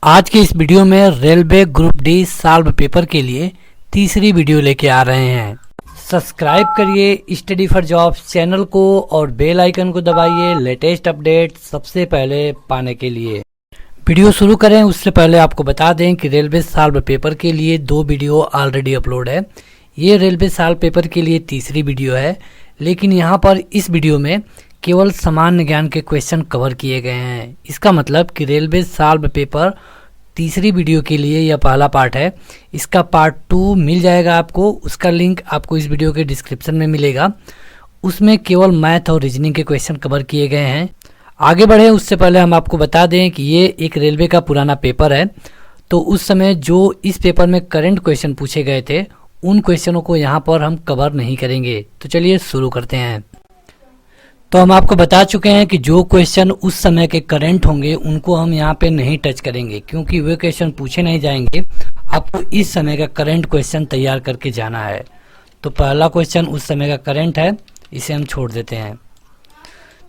आज के इस वीडियो में railway group D solve paper के लिए तीसरी वीडियो लेके आ रहे हैं। सब्सक्राइब करिए स्टडी फॉर जॉब्स चैनल को और बेल आइकन को दबाइए लेटेस्ट अपडेट सबसे पहले पाने के लिए। वीडियो शुरू करें उससे पहले आपको बता दें कि रेलवे सॉल्व पेपर के लिए 2 वीडियो ऑलरेडी अपलोड है। ये रेलवे सॉल्व पेपर के लिए तीसरी वीडियो है, लेकिन यहाँ पर इस वीडियो में केवल सामान्य ज्ञान के क्वेश्चन कवर किए गए हैं। इसका मतलब कि रेलवे सॉल्व पेपर तीसरी वीडियो के लिए यह पहला पार्ट है। इसका पार्ट 2 मिल जाएगा आपको, उसका लिंक आपको इस वीडियो के डिस्क्रिप्शन में मिलेगा। उसमें केवल मैथ और रीजनिंग के क्वेश्चन कवर किए गए हैं। आगे बढ़े उससे पहले हम आपको बता दें कि ये एक रेलवे का पुराना पेपर है, तो उस समय जो इस पेपर में करंट क्वेश्चन पूछे गए थे उन क्वेश्चनों को यहाँ पर हम कवर नहीं करेंगे। तो चलिए शुरू करते हैं। तो हम आपको बता चुके हैं कि जो क्वेश्चन उस समय के करंट होंगे उनको हम यहाँ पे नहीं टच करेंगे, क्योंकि वे क्वेश्चन पूछे नहीं जाएंगे। आपको इस समय का करंट क्वेश्चन तैयार करके जाना है। तो पहला क्वेश्चन उस समय का करंट है, इसे हम छोड़ देते हैं।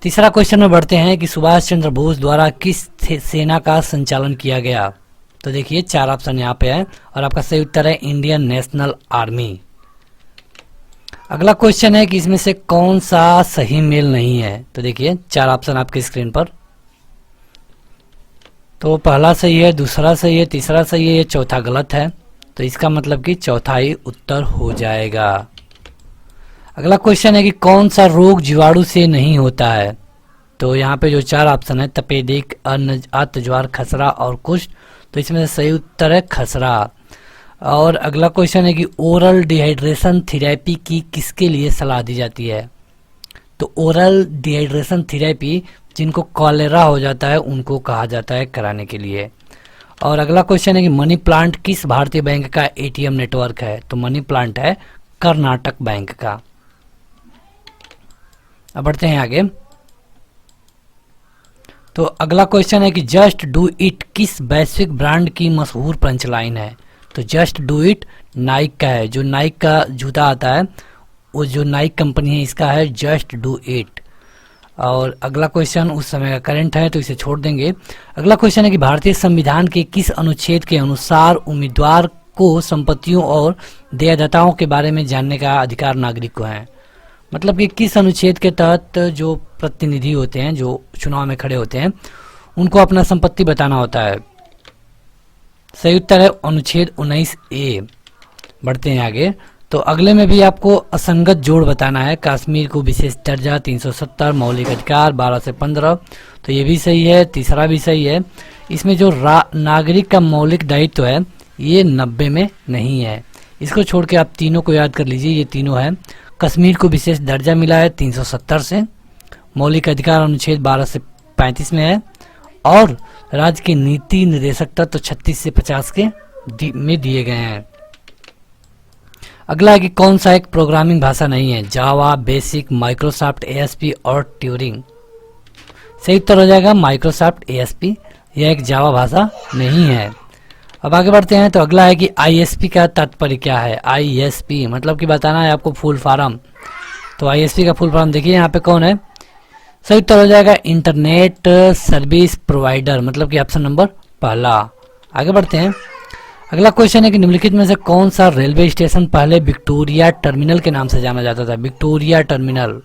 तीसरा क्वेश्चन में बढ़ते हैं कि सुभाष चंद्र बोस द्वारा किस सेना का संचालन किया गया। तो देखिए 4 ऑप्शन यहाँ पे है और आपका सही उत्तर है इंडियन नेशनल आर्मी। अगला क्वेश्चन है कि इसमें से कौन सा सही मेल नहीं है। तो देखिए 4 ऑप्शन आपके स्क्रीन पर। तो पहला सही है, दूसरा सही है, तीसरा सही है, ये चौथा गलत है। तो इसका मतलब कि चौथा ही उत्तर हो जाएगा। अगला क्वेश्चन है कि कौन सा रोग जीवाणु से नहीं होता है। तो यहाँ पे जो 4 ऑप्शन है तपेदिक, अतज्वार, खसरा और कुष्ठ, तो इसमें से सही उत्तर है खसरा। और अगला क्वेश्चन है कि ओरल डिहाइड्रेशन थेरेपी की किसके लिए सलाह दी जाती है। तो ओरल डिहाइड्रेशन थेरेपी जिनको कॉलेरा हो जाता है उनको कहा जाता है कराने के लिए। और अगला क्वेश्चन है कि मनी प्लांट किस भारतीय बैंक का एटीएम नेटवर्क है। तो मनी प्लांट है कर्नाटक बैंक का। अब बढ़ते हैं आगे। तो अगला क्वेश्चन है कि जस्ट डू इट किस वैश्विक ब्रांड की मशहूर पंचलाइन है। तो जस्ट डू इट नाइक का है, जो नाइक का जूता आता है वो जो नाइक कंपनी है इसका है जस्ट डू इट। और अगला क्वेश्चन उस समय का करंट है तो इसे छोड़ देंगे। अगला क्वेश्चन है कि भारतीय संविधान के किस अनुच्छेद के अनुसार उम्मीदवार को संपत्तियों और देयदाताओं के बारे में जानने का अधिकार नागरिक को है। मतलब कि किस अनुच्छेद के तहत जो प्रतिनिधि होते हैं, जो चुनाव में खड़े होते हैं, उनको अपना संपत्ति बताना होता है। सही उत्तर है अनुच्छेद 19A। बढ़ते हैं आगे। तो अगले में भी आपको असंगत जोड़ बताना है। कश्मीर को विशेष दर्जा 370, मौलिक अधिकार 12 से 15, तो ये भी सही है, तीसरा भी सही है। इसमें जो नागरिक का मौलिक दायित्व है ये 90 में नहीं है। इसको छोड़ के आप तीनों को याद कर लीजिए, ये तीनों है। कश्मीर को विशेष दर्जा मिला है 370 से, मौलिक अधिकार अनुच्छेद 12 से 35 में है, और राज्य के नीति निर्देशक तत्व 36 से 50 के में दिए गए हैं। अगला है कि कौन सा एक प्रोग्रामिंग भाषा नहीं है। जावा, बेसिक, माइक्रोसॉफ्ट ASP और ट्यूरिंग। सही उत्तर हो जाएगा माइक्रोसॉफ्ट ASP। यह एक जावा भाषा नहीं है। अब आगे बढ़ते हैं। तो अगला है कि ISP का तात्पर्य क्या है। ISP मतलब कि बताना है आपको फुल फॉर्म। तो ISP का फुल फॉर्म देखिए यहाँ पे कौन है। सही उत्तर हो जाएगा इंटरनेट सर्विस प्रोवाइडर, मतलब कि ऑप्शन नंबर पहला। आगे बढ़ते हैं। अगला क्वेश्चन है कि निम्नलिखित में से कौन सा रेलवे स्टेशन पहले विक्टोरिया टर्मिनल के नाम से जाना जाता था। Victoria terminal.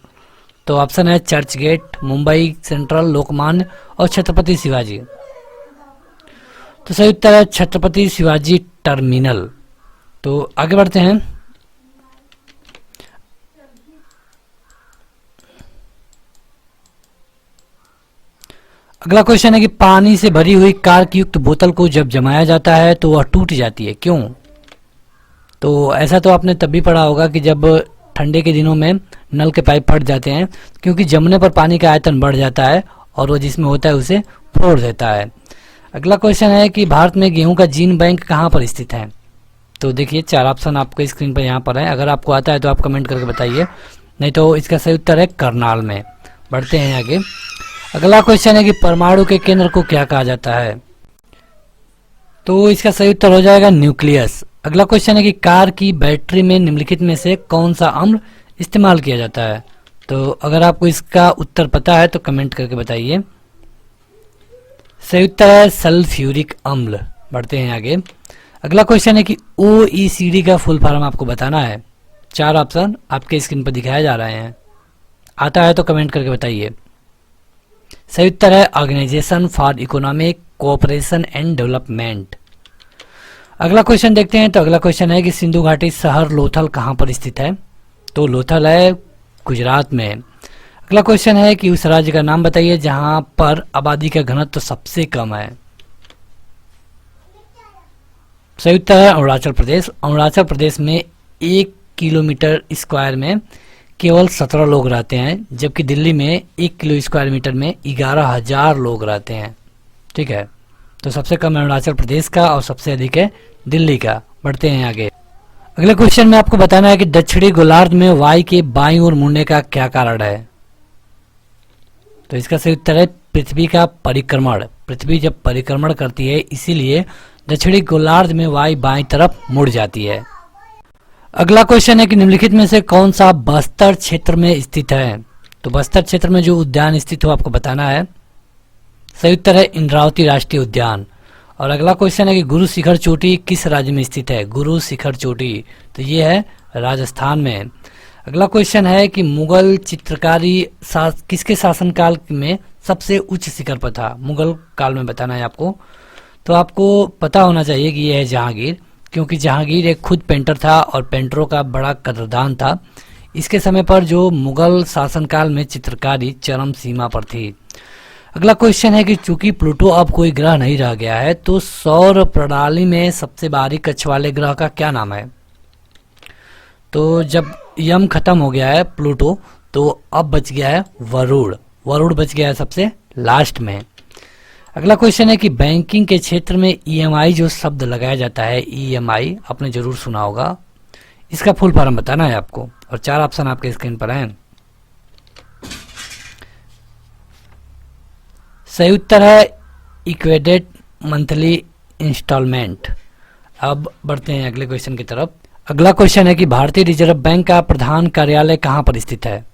तो ऑप्शन है church gate, Mumbai central, Lokmanya और छत्रपति शिवाजी। तो सही उत्तर है छत्रपति शिवाजी टर्मिनल। तो आगे बढ़ते हैं। अगला क्वेश्चन है कि पानी से भरी हुई कार्क युक्त बोतल को जब जमाया जाता है तो वह टूट जाती है, क्यों। तो ऐसा तो आपने तब भी पढ़ा होगा कि जब ठंडे के दिनों में नल के पाइप फट जाते हैं, क्योंकि जमने पर पानी का आयतन बढ़ जाता है और वो जिसमें होता है उसे फोड़ देता है। अगला क्वेश्चन है कि भारत में गेहूं का जीन बैंक कहाँ पर स्थित है। तो देखिए 4 ऑप्शन आपको स्क्रीन पर यहाँ पर है। अगर आपको आता है तो आप कमेंट करके बताइए, नहीं तो इसका सही उत्तर है करनाल में। बढ़ते हैं आगे। अगला क्वेश्चन है कि परमाणु के केंद्र को क्या कहा जाता है। तो इसका सही उत्तर हो जाएगा न्यूक्लियस। अगला क्वेश्चन है कि कार की बैटरी में निम्नलिखित में से कौन सा अम्ल इस्तेमाल किया जाता है। तो अगर आपको इसका उत्तर पता है तो कमेंट करके बताइए। सही उत्तर है सल्फ्यूरिक अम्ल। बढ़ते हैं आगे। अगला क्वेश्चन है कि OECD का फुल फॉर्म आपको बताना है। 4 ऑप्शन आपके स्क्रीन पर दिखाए जा रहे हैं, आता है तो कमेंट करके बताइए। सही उत्तर है organisation for economic cooperation and development. अगला क्वेश्चन देखते हैं। तो अगला क्वेश्चन है कि सिंधु घाटी शहर लोथल कहाँ पर स्थित है? तो लोथल है गुजरात में। अगला क्वेश्चन है कि उस राज्य का नाम बताइए जहां पर आबादी का घनत्व तो सबसे कम है। सही उत्तर है अरुणाचल प्रदेश। अरुणाचल प्रदेश में 1 किलोमीटर स्क्वायर में केवल 17 लोग रहते हैं, जबकि दिल्ली में 1 किलो स्क्वायर मीटर में 11,000 लोग रहते हैं। ठीक है, तो सबसे कम अरुणाचल प्रदेश का और सबसे अधिक है दिल्ली का। बढ़ते हैं आगे। अगले क्वेश्चन में आपको बताना है कि दक्षिणी गोलार्ध में वायु के बाईं ओर मुड़ने का क्या कारण है? तो इसका सही उत्तर है पृथ्वी का परिक्रमण। पृथ्वी जब परिक्रमण करती है इसीलिए दक्षिणी गोलार्ध में वायु बाईं तरफ मुड़ जाती है। अगला क्वेश्चन है कि निम्नलिखित में से कौन सा बस्तर क्षेत्र में स्थित है? तो बस्तर क्षेत्र में जो उद्यान स्थित हो आपको बताना है। सही उत्तर है इंद्रावती राष्ट्रीय उद्यान। और अगला क्वेश्चन है कि गुरु शिखर चोटी किस राज्य में स्थित है? गुरु शिखर चोटी तो ये है राजस्थान में। अगला क्वेश्चन है कि मुगल चित्रकारी किसके शासनकाल में सबसे उच्च शिखर पर था? मुगल काल में बताना है आपको। तो आपको पता होना चाहिए कि यह है जहांगीर, क्योंकि जहांगीर एक खुद पेंटर था और पेंटरों का बड़ा कदरदान था। इसके समय पर जो मुगल शासनकाल में चित्रकारी चरम सीमा पर थी। अगला क्वेश्चन है कि चूंकि प्लूटो अब कोई ग्रह नहीं रह गया है तो सौर प्रणाली में सबसे बाहरी कक्ष वाले ग्रह का क्या नाम है? तो जब यम खत्म हो गया है प्लूटो तो अब बच गया है वरुण। वरुण बच गया है सबसे लास्ट में। अगला क्वेश्चन है कि बैंकिंग के क्षेत्र में EMI जो शब्द लगाया जाता है, EMI आपने जरूर सुना होगा, इसका फुल फॉर्म बताना है आपको। और 4 ऑप्शन आपके स्क्रीन पर हैं। सही उत्तर है इक्वेटेड मंथली इंस्टॉलमेंट। अब बढ़ते हैं अगले क्वेश्चन की तरफ। अगला क्वेश्चन है कि भारतीय रिजर्व बैंक का प्रधान कार्यालय कहाँ पर स्थित है?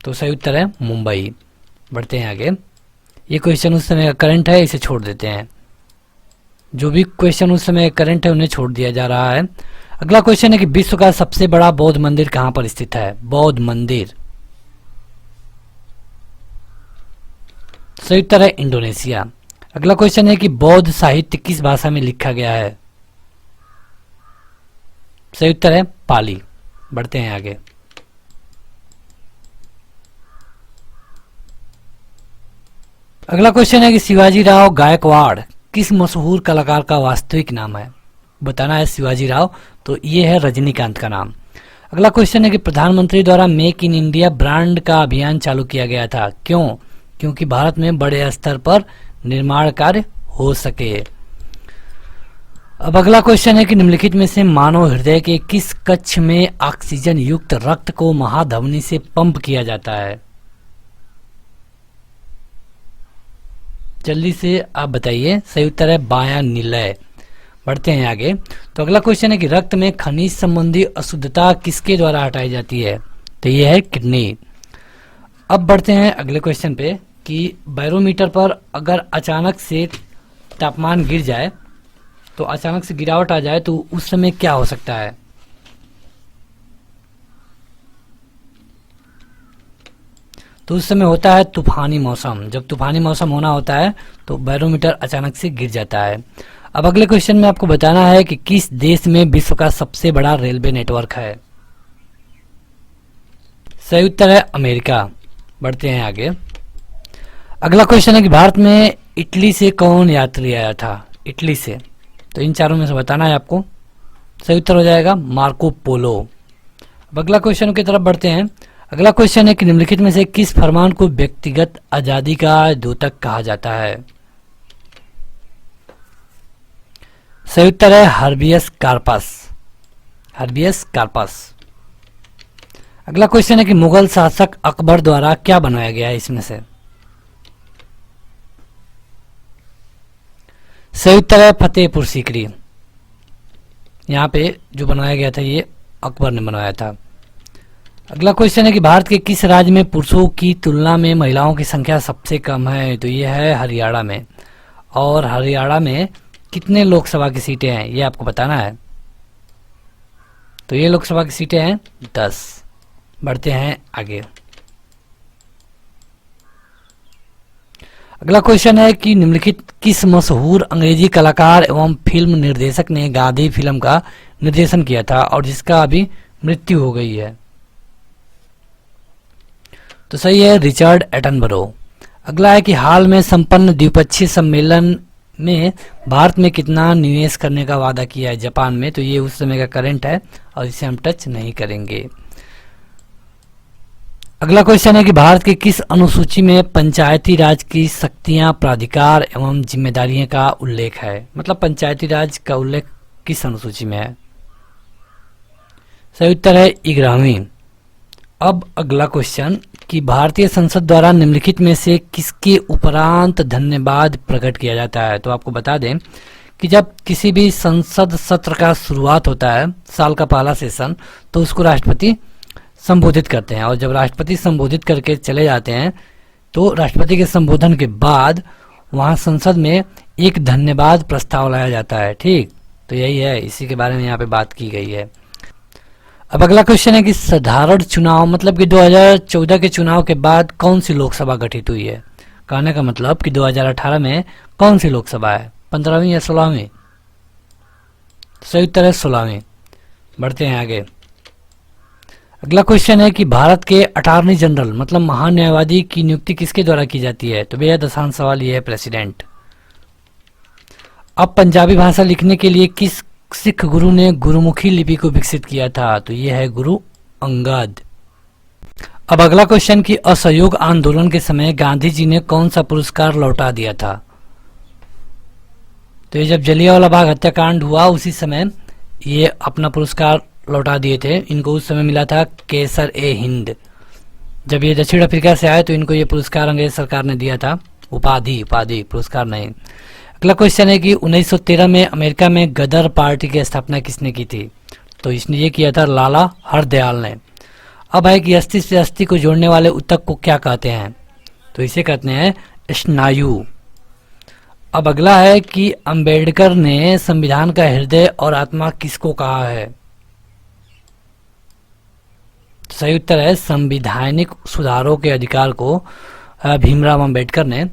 तो सही उत्तर है मुंबई। बढ़ते हैं आगे। ये क्वेश्चन उस समय का करंट है, इसे छोड़ देते हैं। जो भी क्वेश्चन उस समय करंट है उन्हें छोड़ दिया जा रहा है। अगला क्वेश्चन है कि विश्व का सबसे बड़ा बौद्ध मंदिर कहाँ पर स्थित है? बौद्ध मंदिर। सही उत्तर है इंडोनेशिया। अगला क्वेश्चन है कि बौद्ध साहित्य किस भाषा में लिखा गया है? सही उत्तर है पाली। बढ़ते हैं आगे। अगला क्वेश्चन है कि शिवाजी राव गायकवाड़ किस मशहूर कलाकार का वास्तविक नाम है? बताना है शिवाजी राव, तो ये है रजनीकांत का नाम। अगला क्वेश्चन है कि प्रधानमंत्री द्वारा मेक इन इंडिया ब्रांड का अभियान चालू किया गया था, क्यों? क्योंकि भारत में बड़े स्तर पर निर्माण कार्य हो सके। अब अगला क्वेश्चन है कि निम्नलिखित में से मानव हृदय के किस कक्ष में ऑक्सीजन युक्त रक्त को महाधमनी से पंप किया जाता है? जल्दी से आप बताइए। सही उत्तर है बायां निलय। बढ़ते हैं आगे। तो अगला क्वेश्चन है कि रक्त में खनिज संबंधी अशुद्धता किसके द्वारा हटाई जाती है? तो यह है किडनी। अब बढ़ते हैं अगले क्वेश्चन पे कि बैरोमीटर पर अगर अचानक से तापमान गिर जाए, तो अचानक से गिरावट आ जाए तो उस समय क्या हो सकता है? तो उस समय होता है तूफानी मौसम। जब तूफानी मौसम होना होता है तो बैरोमीटर अचानक से गिर जाता है। अब अगले क्वेश्चन में आपको बताना है कि किस देश में विश्व का सबसे बड़ा रेलवे नेटवर्क है? सही उत्तर है अमेरिका। बढ़ते हैं आगे। अगला क्वेश्चन है कि भारत में इटली से कौन यात्री आया था? इटली से, तो इन चारों में से बताना है आपको। सही उत्तर हो जाएगा मार्को पोलो। अब अगला क्वेश्चन की तरफ बढ़ते हैं। अगला क्वेश्चन है कि निम्नलिखित में से किस फरमान को व्यक्तिगत आजादी का द्योतक कहा जाता है? सही उत्तर है हर्बियस कार्पस। हर्बियस कार्पस। अगला क्वेश्चन है कि मुगल शासक अकबर द्वारा क्या बनवाया गया है इसमें से? सही उत्तर है फतेहपुर सीकरी। यहाँ पे जो बनवाया गया था ये अकबर ने बनवाया था। अगला क्वेश्चन है कि भारत के किस राज्य में पुरुषों की तुलना में महिलाओं की संख्या सबसे कम है? तो ये है हरियाणा में। और हरियाणा में कितने लोकसभा की सीटें हैं ये आपको बताना है। तो ये लोकसभा की सीटें हैं 10। बढ़ते हैं आगे। अगला क्वेश्चन है कि निम्नलिखित किस मशहूर अंग्रेजी कलाकार एवं फिल्म निर्देशक ने गांधी फिल्म का निर्देशन किया था और जिसका अभी मृत्यु हो गई है। तो सही है रिचर्ड एटनबरो। अगला है कि हाल में संपन्न द्विपक्षीय सम्मेलन में भारत में कितना निवेश करने का वादा किया है जापान में। तो ये उस समय का करंट है और इसे हम टच नहीं करेंगे। अगला क्वेश्चन है कि भारत के किस अनुसूची में पंचायती राज की शक्तियां, प्राधिकार एवं जिम्मेदारियों का उल्लेख है। मतलब पंचायती राज का उल्लेख किस अनुसूची में है। सही उत्तर है 11वीं। अब अगला क्वेश्चन कि भारतीय संसद द्वारा निम्नलिखित में से किसके उपरांत धन्यवाद प्रकट किया जाता है। तो आपको बता दें कि जब किसी भी संसद सत्र का शुरुआत होता है, साल का पहला सेशन, तो उसको राष्ट्रपति संबोधित करते हैं और जब राष्ट्रपति संबोधित करके चले जाते हैं तो राष्ट्रपति के संबोधन के बाद वहां संसद में एक धन्यवाद प्रस्ताव लाया जाता है। ठीक, तो यही है, इसी के बारे में यहाँ पे बात की गई है। अब अगला क्वेश्चन है कि साधारण चुनाव मतलब कि 2014 के चुनाव के बाद कौन सी लोकसभा गठित हुई है। कहने का मतलब कि 2018 में कौन सी लोकसभा है, 15वीं या 16वीं। सही उत्तर है 16वीं। बढ़ते हैं आगे। अगला क्वेश्चन है कि भारत के अटॉर्नी जनरल मतलब महान्यायवादी की नियुक्ति किसके द्वारा की जाती है। तो बेहद आसान सवाल ये है, प्रेसिडेंट। अब पंजाबी भाषा लिखने के लिए किस सिख गुरु ने गुरुमुखी लिपि को विकसित किया था। तो ये है गुरु अंगद। अब अगला क्वेश्चन कि असहयोग आंदोलन के समय गांधी जी ने कौन सा पुरस्कार लौटा दिया था। तो ये जब जलियांवाला बाग हत्याकांड हुआ उसी समय ये अपना पुरस्कार लौटा दिए थे। इनको उस समय मिला था केसर ए हिंद। जब ये दक्षिण अफ्रीका से आए तो इनको ये पुरस्कार अंग्रेज सरकार ने दिया था, उपाधि पुरस्कार नहीं। अगला क्वेश्चन है कि 1913 में अमेरिका में गदर पार्टी की स्थापना किसने की थी। तो इसने ये किया था लाला हरदयाल ने। अब है कि अस्थि से अस्थि को जोड़ने वाले ऊतक को क्या कहते हैं। तो इसे कहते हैं स्नायु। अब अगला है कि अंबेडकर ने संविधान का हृदय और आत्मा किसको कहा है। सही उत्तर है संवैधानिक सुधारों के अधिकार को भीमराव अंबेडकर ने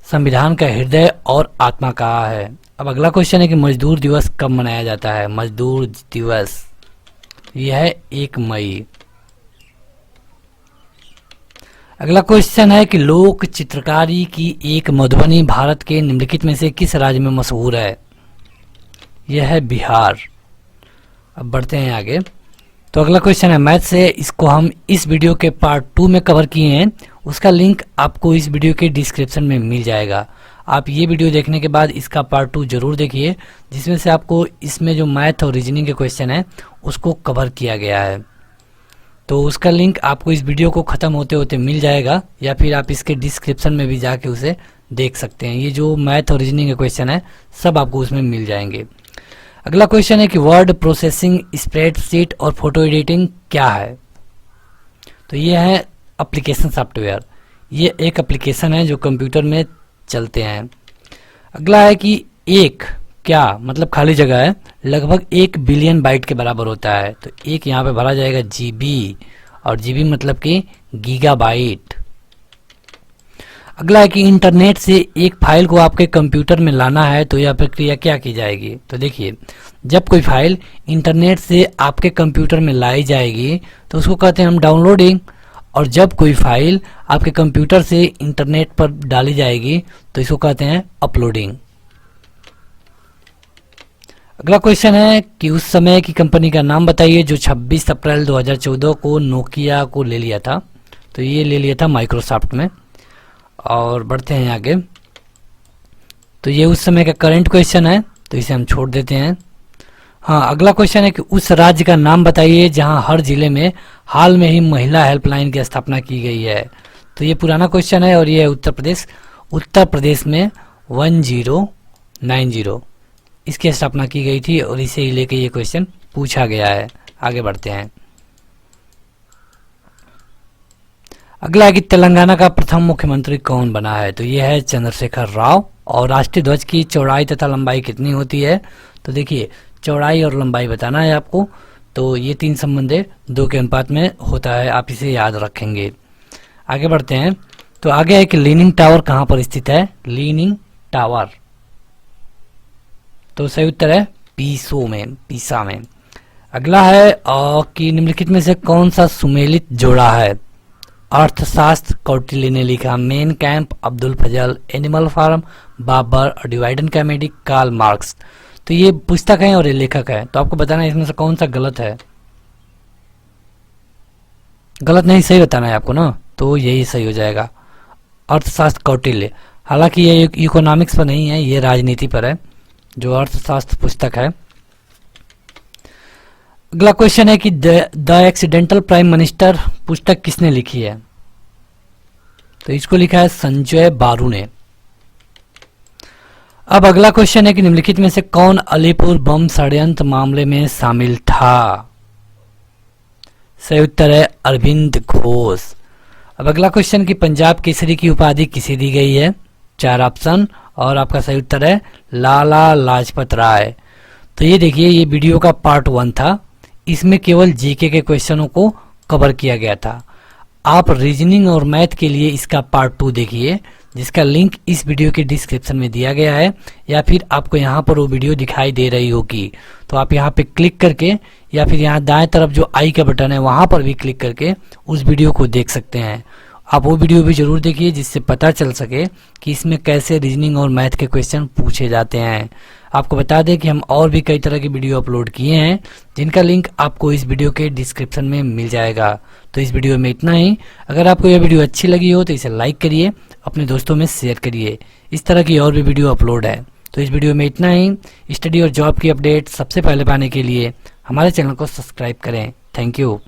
संविधान का हृदय और आत्मा कहा है। अब अगला क्वेश्चन है कि मजदूर दिवस कब मनाया जाता है। मजदूर दिवस यह है 1 मई। अगला क्वेश्चन है कि लोक चित्रकारी की एक मधुबनी भारत के निम्नलिखित में से किस राज्य में मशहूर है। यह है बिहार। अब बढ़ते हैं आगे। तो अगला क्वेश्चन है मैथ से, इसको हम इस वीडियो के पार्ट 2 में कवर किए हैं। उसका लिंक आपको इस वीडियो के डिस्क्रिप्शन में मिल जाएगा। आप ये वीडियो देखने के बाद इसका पार्ट 2 जरूर देखिए, जिसमें से आपको इसमें जो मैथ और रीजनिंग के क्वेश्चन है उसको कवर किया गया है। तो उसका लिंक आपको इस वीडियो को ख़त्म होते होते मिल जाएगा या फिर आप इसके डिस्क्रिप्शन में भी जाके उसे देख सकते हैं। ये जो मैथ और रीजनिंग के क्वेश्चन है सब आपको उसमें मिल जाएंगे। अगला क्वेश्चन है कि वर्ड प्रोसेसिंग, स्प्रेडशीट और फोटो एडिटिंग क्या है। तो ये है एप्लीकेशन सॉफ्टवेयर। ये एक एप्लीकेशन है जो कंप्यूटर में चलते हैं। अगला है कि एक क्या मतलब खाली जगह है, लगभग 1 बिलियन बाइट के बराबर होता है। तो एक यहाँ पे भरा जाएगा जीबी, और जीबी मतलब कि गीगाबाइट। अगला है कि इंटरनेट से एक फाइल को आपके कंप्यूटर में लाना है तो यह प्रक्रिया क्या की जाएगी। तो देखिए, जब कोई फाइल इंटरनेट से आपके कंप्यूटर में लाई जाएगी तो उसको कहते हैं हम डाउनलोडिंग, और जब कोई फाइल आपके कंप्यूटर से इंटरनेट पर डाली जाएगी तो इसको कहते हैं अपलोडिंग। अगला क्वेश्चन है कि उस समय की कंपनी का नाम बताइए जो 26 अप्रैल 2014 को नोकिया को ले लिया था। तो ये ले लिया था माइक्रोसॉफ्ट में। और बढ़ते हैं आगे। तो ये उस समय का करंट क्वेश्चन है तो इसे हम छोड़ देते हैं। हाँ, अगला क्वेश्चन है कि उस राज्य का नाम बताइए जहां हर जिले में हाल में ही महिला हेल्पलाइन की स्थापना की गई है। तो ये पुराना क्वेश्चन है और ये है उत्तर प्रदेश। उत्तर प्रदेश में 1090 इसकी स्थापना की गई थी और इसे ही लेके ये क्वेश्चन पूछा गया है। आगे बढ़ते हैं। अगला है कि तेलंगाना का प्रथम मुख्यमंत्री कौन बना है। तो ये है चंद्रशेखर राव। और राष्ट्रीय ध्वज की चौड़ाई तथा लंबाई कितनी होती है? तो देखिए, चौड़ाई और लंबाई बताना है आपको, तो ये 3 संबंध 2 के अनुपात में होता है, आप इसे याद रखेंगे। आगे बढ़ते हैं। तो आगे है कि लीनिंग टावर कहाँ पर स्थित है? लीनिंग टावर, तो सही उत्तर है पीसा में। अगला है कि निम्नलिखित में से कौन सा सुमेलित जोड़ा है? अर्थशास्त्र कौटिल्य ने लिखा, Mein Kampf Abdul Fazal, animal farm Babur, divide and comedy Karl Marx. तो ये पुस्तक है और ये लेखक है, तो आपको बताना है इसमें से कौन सा गलत है। गलत नहीं, सही बताना है आपको ना, तो यही सही हो जाएगा, अर्थशास्त्र कौटिल्य। हालांकि ये इकोनॉमिक्स पर नहीं है, ये राजनीति पर है, जो अर्थशास्त्र पुस्तक है। अगला क्वेश्चन है कि द एक्सीडेंटल प्राइम मिनिस्टर पुस्तक किसने लिखी है? तो इसको लिखा है संजय बारू ने। अब अगला क्वेश्चन है कि निम्नलिखित में से कौन अलीपुर बम षड्यंत्र मामले में शामिल था? सही उत्तर है अरविंद घोष। अब अगला क्वेश्चन कि पंजाब केसरी की उपाधि किसे दी गई है? 4 ऑप्शन, और आपका सही उत्तर है लाला लाजपत राय। तो ये देखिए, ये वीडियो का पार्ट 1 था, इसमें केवल जीके के क्वेश्चनों को कवर किया गया था। आप रीजनिंग और मैथ के लिए इसका पार्ट 2 देखिए, जिसका लिंक इस वीडियो के डिस्क्रिप्शन में दिया गया है, या फिर आपको यहाँ पर वो वीडियो दिखाई दे रही होगी, तो आप यहाँ पे क्लिक करके या फिर यहाँ दाएं तरफ जो आई का बटन है वहां पर भी क्लिक करके उस वीडियो को देख सकते हैं। आप वो वीडियो भी जरूर देखिए, जिससे पता चल सके कि इसमें कैसे रीजनिंग और मैथ के क्वेश्चन पूछे जाते हैं। आपको बता दें कि हम और भी कई तरह की वीडियो अपलोड किए हैं, जिनका लिंक आपको इस वीडियो के डिस्क्रिप्शन में मिल जाएगा। तो इस वीडियो में इतना ही। अगर आपको यह वीडियो अच्छी लगी हो तो इसे लाइक करिए, अपने दोस्तों में शेयर करिए। इस तरह की और भी वीडियो अपलोड है। तो इस वीडियो में इतना ही। स्टडी और जॉब की अपडेट सबसे पहले पाने के लिए हमारे चैनल को सब्सक्राइब करें। Thank you.